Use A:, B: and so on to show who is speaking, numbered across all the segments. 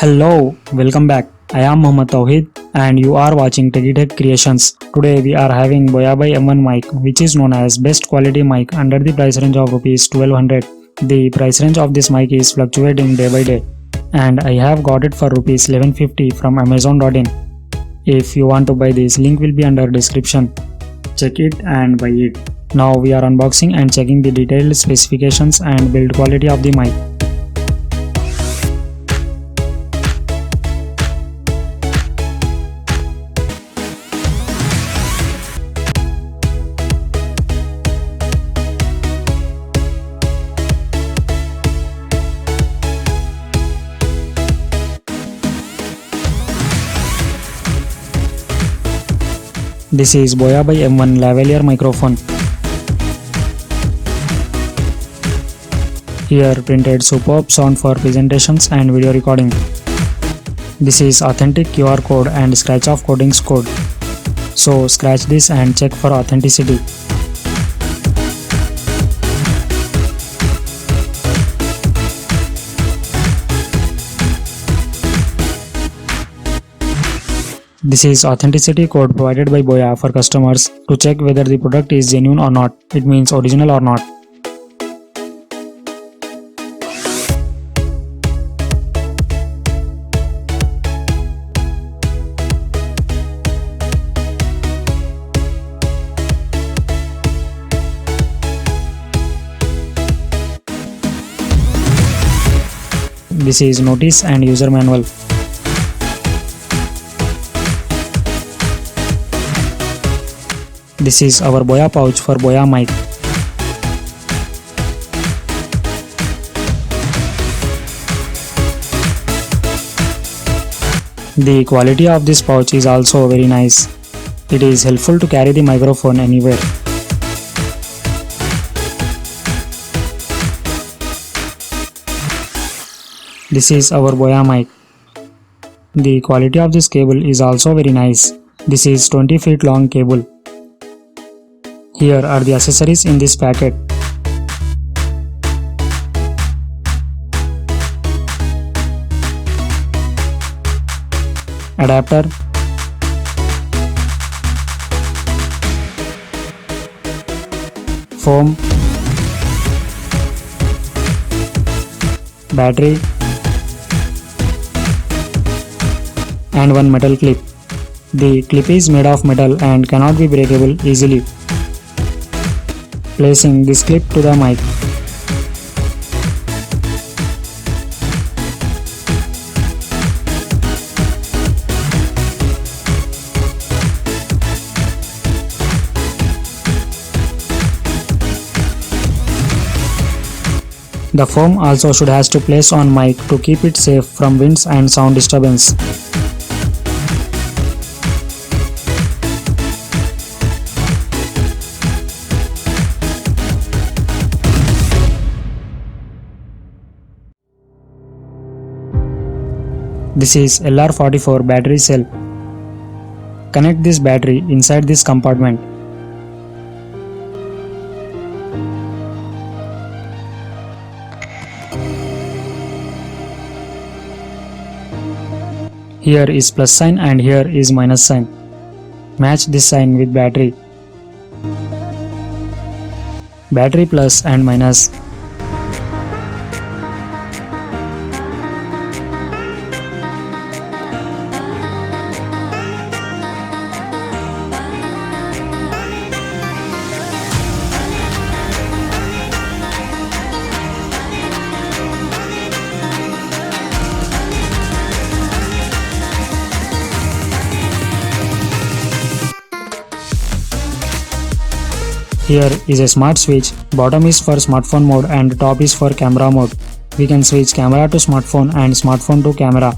A: Hello, welcome back. I am Mohammad Tawheed and you are watching TechyTechCreations. Today we are having Boya by M1 mic, which is known as best quality mic under the price range of Rs 1200. The price range of this mic is fluctuating day by day and I have got it for Rs 1150 from Amazon.in. If you want to buy this, link will be under description. Check it and buy it. Now we are unboxing and checking the detailed specifications and build quality of the mic. This is Boya by M1 Lavalier microphone. Here printed superb sound for presentations and video recording. This is authentic QR code and scratch off coatings code. So scratch this and check for authenticity. This is authenticity code provided by Boya for customers to check whether the product is genuine or not. It means original or not. This is notice and user manual. This is our Boya pouch for Boya mic. The quality of this pouch is also very nice. It is helpful to carry the microphone anywhere. This is our Boya mic. The quality of this cable is also very nice. This is 20 feet long cable. Here are the accessories in this packet. Adapter, foam, battery, and one metal clip. The clip is made of metal and cannot be breakable easily. Placing this clip to the mic. The foam also should has to place on mic to keep it safe from winds and sound disturbance. This is LR44 battery cell. Connect this battery inside this compartment. Here is plus sign and here is minus sign. Match this sign with battery. Battery plus and minus. Here is a smart switch. Bottom is for smartphone mode and top is for camera mode. We can switch camera to smartphone and smartphone to camera.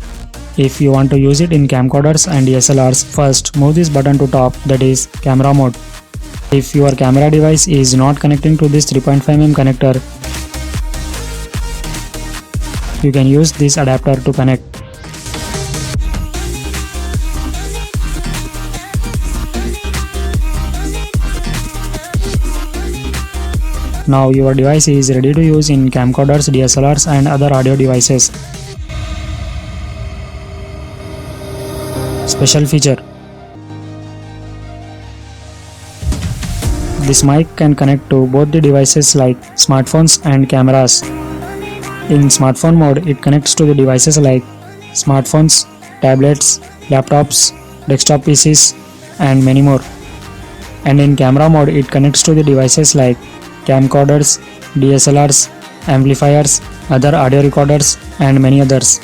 A: If you want to use it in camcorders and DSLRs, first move this button to top, that is camera mode. If your camera device is not connecting to this 3.5mm connector, you can use this adapter to connect. Now your device is ready to use in camcorders, DSLRs and other audio devices. special feature. This mic can connect to both the devices like smartphones and cameras. In smartphone mode, it connects to the devices like smartphones, tablets, laptops, desktop PCs, and many more. And in camera mode, it connects to the devices like camcorders, DSLRs, amplifiers, other audio recorders, and many others.